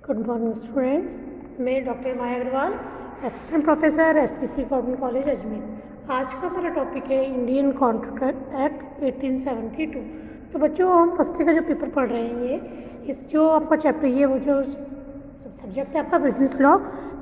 Good morning students. मैं doctor Maya Agrawal, assistant professor SPC government college Ajmer. आज का हमारा टॉपिक है इंडियन कॉन्ट्रैक्ट एक्ट 1872। तो बच्चों, हम फर्स्ट ईयर का जो पेपर पढ़ रहे हैं, ये इस जो आपका चैप्टर ये वो जो सब्जेक्ट है आपका बिजनेस लॉ।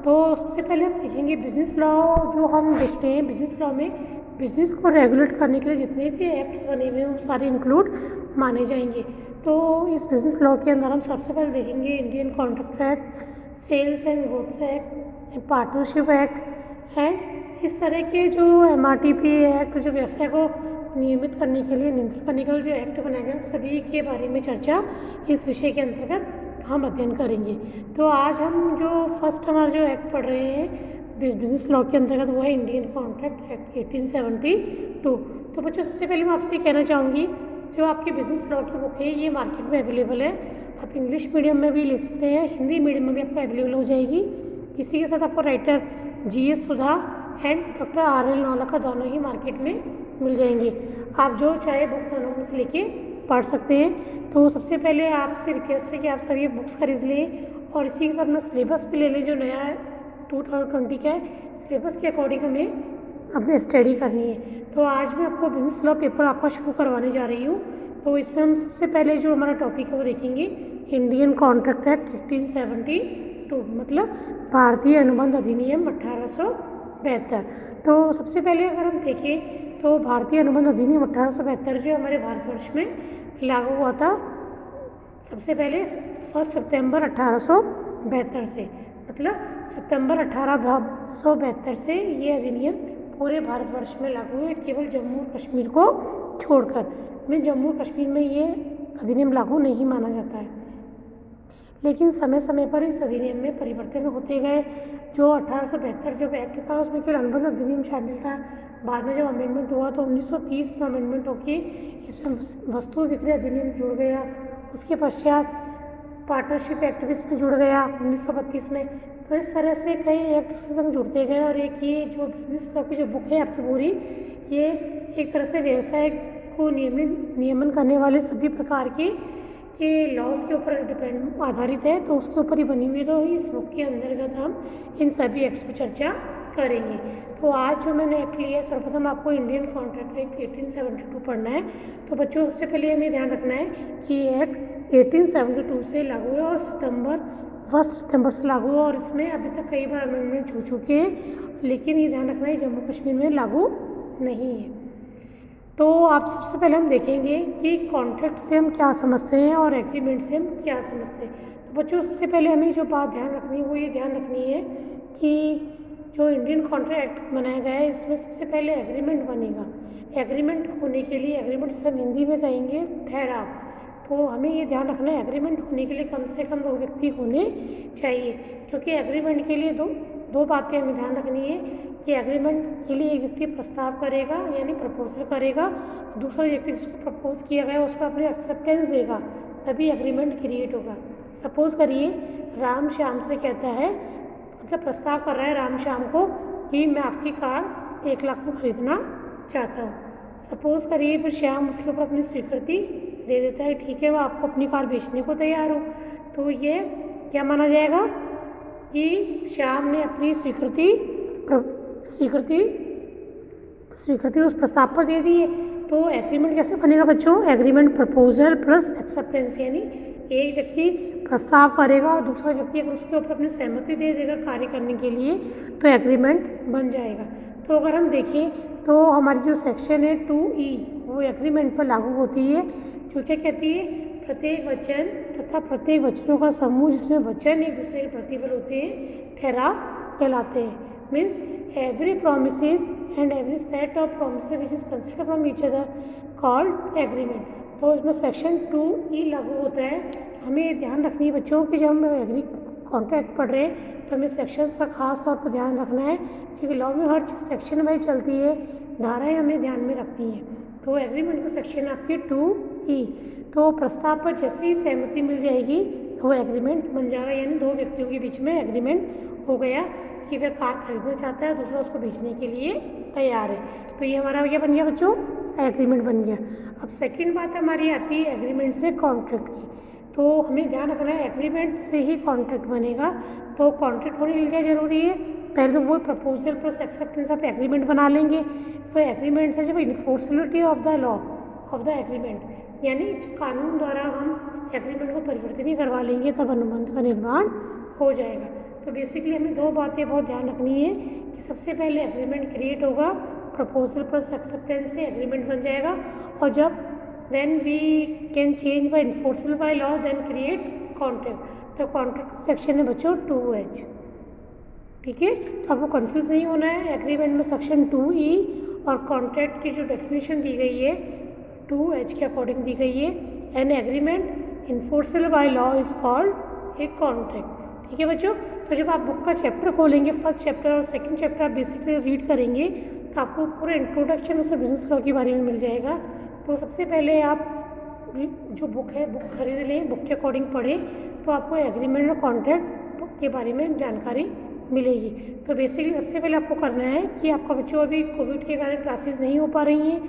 तो सबसे पहले हम देखेंगे बिजनेस लॉ। जो हम देखते हैं बिजनेस लॉ में बिजनेस को रेगुलेट करने के लिए जितने भी एक्ट्स बने हुए हैं वो सारे इंक्लूड माने जाएंगे। तो इस बिजनेस लॉ के अंदर हम सबसे पहले देखेंगे Indian contract act, sales and goods act, partnership act and इस तरह के जो MRTP एक्ट, जो व्यवसाय को नियमित करने के लिए नियंत्रित करने के लिए जो एक्ट बनाए गए हैं, सभी के बारे में चर्चा इस विषय के अंतर्गत हम अध्ययन करेंगे। तो आज हम जो फर्स्ट हमारा जो एक्ट पढ़ रहे हैं बिजनेस लॉ के अंतर्गत, वो है इंडियन कॉन्ट्रैक्ट एक्ट 1872। तो बच्चों, सबसे पहले मैं आपसे कहना चाहूँगी, जो आपकी बिजनेस लॉ की बुक है ये मार्केट में अवेलेबल है। आप इंग्लिश मीडियम में भी ले सकते हैं, हिंदी मीडियम में भी आपको अवेलेबल हो जाएगी। इसी के साथ आपको writer GS Sudha and doctor RL Naulakha दोनों ही मार्केट में मिल जाएंगे। आप जो चाहे बुक दोनों में से लेके पढ़ सकते हैं। तो सबसे पहले आपसे रिक्वेस्ट है कि आप सभी बुक्स खरीद लें और इसी के साथ में सिलेबस भी ले लें जो नया 2020 का है। सिलेबस के अकॉर्डिंग हमें अपनी स्टडी करनी है। तो आज मैं आपको बिजनेस लॉ पेपर आपका शुरू करवाने जा रही हूँ। तो इसमें हम सबसे पहले जो हमारा टॉपिक है वो देखेंगे इंडियन कॉन्ट्रैक्ट एक्ट 1872, मतलब भारतीय अनुबंध अधिनियम 1872। तो सबसे पहले अगर हम देखें तो भारतीय अनुबंध अधिनियम 1872 जो हमारे भारतवर्ष में लागू हुआ था सबसे पहले 1 सितंबर 1872 से, मतलब सितंबर 1872 से ये अधिनियम पूरे भारतवर्ष में लागू है, केवल जम्मू और कश्मीर को छोड़कर। में जम्मू और कश्मीर में ये अधिनियम लागू नहीं माना जाता है, लेकिन समय समय पर इस अधिनियम में परिवर्तन होते गए। जो 1872 जब एक्ट था उसमें केवल अनुबंध अधिनियम शामिल था। बाद में जब अमेंडमेंट हुआ तो 1930 में अमेंडमेंट होकर इसमें वस्तु विक्रय अधिनियम जुड़ गया। उसके पश्चात पार्टनरशिप एक्ट भी इसमें जुड़ गया 1932 में। तो इस तरह से कई एक्ट इसके संग जुड़ते गए और एक ये जो बिजनेस लॉ की जो बुक है आपकी पूरी, ये एक तरह से व्यवसाय को नियमन करने वाले सभी प्रकार के लॉज के ऊपर डिपेंड आधारित है, तो उसके ऊपर ही बनी हुई। तो इस बुक के अंतर्गत हम इन सभी एक्ट्स पर चर्चा करेंगे। तो आज जो मैंने एक्ट लिया है, सर्वप्रथम आपको इंडियन कॉन्ट्रैक्ट एक्ट 1872 पढ़ना है। तो बच्चों, सबसे पहले हमें ध्यान रखना है कि एक्ट 1872 से लागू है और 1 सितंबर से लागू है और इसमें अभी तक कई बार अमेंडमेंट हो चुके हैं, लेकिन ये ध्यान रखना है जम्मू कश्मीर में लागू नहीं है। तो आप सबसे पहले हम देखेंगे कि कॉन्ट्रैक्ट से हम क्या समझते हैं और एग्रीमेंट से हम क्या समझते हैं। तो बच्चों, सबसे पहले हमें जो बात ध्यान रखनी है वो ये ध्यान रखनी है कि जो इंडियन कॉन्ट्रैक्ट बनाया गया है इसमें सबसे पहले एग्रीमेंट बनेगा। एग्रीमेंट होने के लिए, एग्रीमेंट से हम हिंदी में कहेंगे ठहराव। तो हमें ये ध्यान रखना है एग्रीमेंट होने के लिए कम से कम 2 व्यक्ति होने चाहिए, क्योंकि एग्रीमेंट के लिए दो बातें हमें ध्यान रखनी है कि एग्रीमेंट के लिए एक व्यक्ति प्रस्ताव करेगा यानी प्रपोजल करेगा, दूसरा व्यक्ति जिसको प्रपोज किया गया उस पर अपने एक्सेप्टेंस देगा, तभी एग्रीमेंट क्रिएट होगा। सपोज करिए राम श्याम से कहता है, मतलब प्रस्ताव कर रहा है राम श्याम को कि मैं आपकी कार 1 लाख में खरीदना चाहता हूँ। सपोज करिए फिर श्याम उसके ऊपर अपनी स्वीकृति दे देता है, ठीक है मैं आपको अपनी कार बेचने को तैयार हूँ। तो ये क्या माना जाएगा कि श्याम ने अपनी स्वीकृति उस प्रस्ताव पर दे दी है। तो एग्रीमेंट कैसे बनेगा बच्चों? एग्रीमेंट प्रपोजल प्लस एक्सेप्टेंस, यानी एक व्यक्ति प्रस्ताव करेगा और दूसरा व्यक्ति अगर उसके ऊपर अपनी सहमति दे देगा कार्य करने के लिए तो एग्रीमेंट बन जाएगा। तो अगर हम देखें तो हमारी जो सेक्शन है 2E वो एग्रीमेंट पर लागू होती है, जो क्या कहती है, प्रत्येक वचन तथा प्रत्येक वचनों का समूह जिसमें वचन एक दूसरे के प्रतिबल होते हैं ठहराव कहलाते हैं। Means every promises and every set of promises which is considered from each other called agreement. तो इसमें सेक्शन 2E लागू होता है। हमें ध्यान रखनी है बच्चों कि जब हम एग्री कॉन्ट्रैक्ट पढ़ रहे हैं तो हमें सेक्शंस का खास तौर पर ध्यान रखना है, क्योंकि लॉ में हर चीज़ सेक्शन वाइज चलती है, धाराएं हमें ध्यान में रखनी है। तो एग्रीमेंट का सेक्शन आपकी 2E। तो प्रस्ताव पर जैसे ही सहमति मिल जाएगी तो वो एग्रीमेंट बन जाएगा, यानी 2 व्यक्तियों के बीच में एग्रीमेंट हो गया कि वह कार खरीदना चाहता है, दूसरा उसको बेचने के लिए तैयार है। तो ये हमारा क्या बन गया बच्चों? एग्रीमेंट बन गया। अब सेकंड बात हमारी आती है एग्रीमेंट से कॉन्ट्रैक्ट की। तो हमें ध्यान रखना है एग्रीमेंट से ही कॉन्ट्रैक्ट बनेगा। तो कॉन्ट्रैक्ट होने के लिए क्या ज़रूरी है, पहले तो वो प्रपोजल प्लस एक्सेप्टेंस आप एग्रीमेंट बना लेंगे। वो एग्रीमेंट है जब enforceability of the law of the agreement, यानी कानून द्वारा हम एग्रीमेंट को परिवर्तन ही करवा लेंगे, तब अनुबंध का निर्माण हो जाएगा। तो बेसिकली हमें दो बातें बहुत ध्यान रखनी है कि सबसे पहले एग्रीमेंट क्रिएट होगा, प्रपोजल प्लस एक्सेप्टेंस से एग्रीमेंट बन जाएगा, और जब then we can change by enforceable by law then create contract. तो कॉन्ट्रैक्ट सेक्शन है बच्चों 2H, ठीक है। तो आपको कंफ्यूज नहीं होना है, एग्रीमेंट में सेक्शन 2E और कॉन्ट्रैक्ट की जो डेफिनेशन दी गई है 2H के अकॉर्डिंग दी गई है। An agreement enforceable by law is called a contract, ठीक है बच्चों। तो जब आप बुक का चैप्टर खोलेंगे, फर्स्ट चैप्टर और सेकंड चैप्टर आप बेसिकली रीड करेंगे, तो आपको पूरा इंट्रोडक्शन उसमें बिजनेस लॉ के बारे में मिल जाएगा। तो सबसे पहले आप जो बुक है बुक खरीद लें, बुक के अकॉर्डिंग पढ़ें, तो आपको एग्रीमेंट और कॉन्ट्रैक्ट के बारे में जानकारी मिलेगी। तो बेसिकली सबसे पहले आपको करना है कि आपका बच्चों अभी कोविड के कारण क्लासेस नहीं हो पा रही हैं,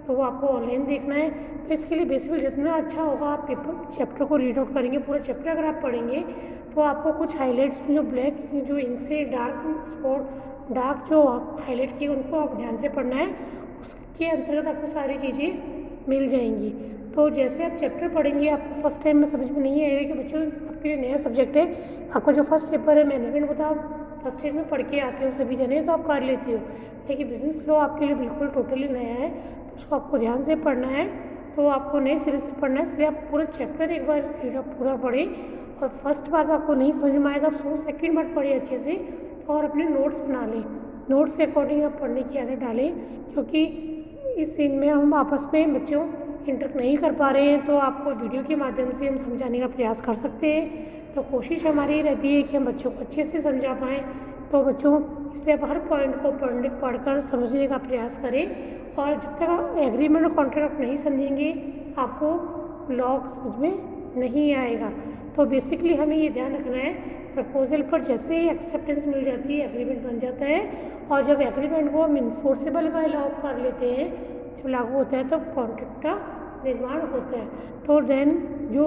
तो वो आपको ऑनलाइन देखना है। तो इसके लिए बेसिकली जितना अच्छा होगा आप पेपर चैप्टर को रीड आउट करेंगे, पूरा चैप्टर अगर आप पढ़ेंगे तो आपको कुछ हाईलाइट्स जो ब्लैक जो इंक से डार्क स्पॉट डार्क जो हाईलाइट किए उनको आप ध्यान से पढ़ना है, उसके अंतर्गत आपको सारी चीज़ें मिल जाएंगी। तो जैसे आप चैप्टर पढ़ेंगे आपको फर्स्ट टाइम में समझ में नहीं आएगा कि बच्चों आपके लिए नया सब्जेक्ट है। आपका जो फर्स्ट पेपर है मैनेजमेंट को तो आप फर्स्ट ईयर में पढ़ के आते हो सभी जने, तो आप कर लेते हो, लेकिन बिजनेस लॉ आपके लिए बिल्कुल टोटली नया है, तो उसको आपको ध्यान से पढ़ना है। तो आपको नए सिरे से पढ़ना है, इसलिए आप पूरा चैप्टर एक बार पूरा पढ़ें, और फर्स्ट बार आपको नहीं समझ में आया तो आप सेकेंड बार पढ़ें अच्छे से, और अपने नोट्स बना लें। नोट्स के अकॉर्डिंग आप पढ़ने की आदत डालें, क्योंकि इस सीन में हम आपस में बच्चों इंटरेक्ट नहीं कर पा रहे हैं, तो आपको वीडियो के माध्यम से हम समझाने का प्रयास कर सकते हैं। तो कोशिश हमारी रहती है कि हम बच्चों को अच्छे से समझा पाएँ। तो बच्चों इसलिए आप हर पॉइंट को पढ़कर समझने का प्रयास करें, और जब तक आप एग्रीमेंट और कॉन्ट्रैक्ट नहीं समझेंगे आपको लॉ समझ में नहीं आएगा। तो बेसिकली हमें ये ध्यान रखना है, प्रपोजल पर जैसे ही एक्सेप्टेंस मिल जाती है एग्रीमेंट बन जाता है, और जब एग्रीमेंट को हम इन्फोर्सेबल बाय लॉ कर लेते हैं, जब लागू होता है, तो कॉन्ट्रैक्ट का निर्माण होता है। तो देन जो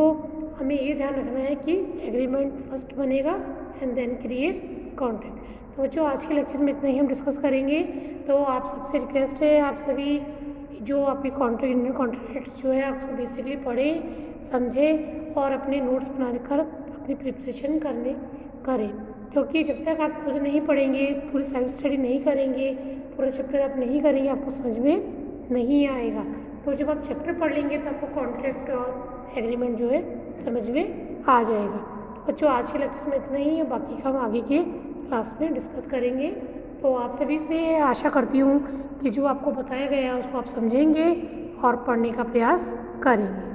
हमें ये ध्यान रखना है कि एग्रीमेंट फर्स्ट बनेगा एंड देन क्रिएट कॉन्ट्रैक्ट। तो बच्चों आज के लेक्चर में इतना ही हम डिस्कस करेंगे। तो आप सबसे रिक्वेस्ट है, आप सभी जो आपकी इंडियन कॉन्ट्रैक्ट जो है आपको बेसिकली पढ़ें, समझें और अपने नोट्स बना कर अपनी प्रिपरेशन करें, क्योंकि जब तक आप खुद नहीं पढ़ेंगे, पूरी सेल्फ स्टडी नहीं करेंगे, पूरा चैप्टर आप नहीं करेंगे, आपको समझ में नहीं आएगा। तो जब आप चैप्टर पढ़ लेंगे तो आपको कॉन्ट्रैक्ट और एग्रीमेंट जो है समझ में आ जाएगा। तो बच्चों आज के लेक्चर में इतना ही है, बाकी का हम आगे के क्लास में डिस्कस करेंगे। तो आप सभी से आशा करती हूँ कि जो आपको बताया गया है उसको आप समझेंगे और पढ़ने का प्रयास करेंगे।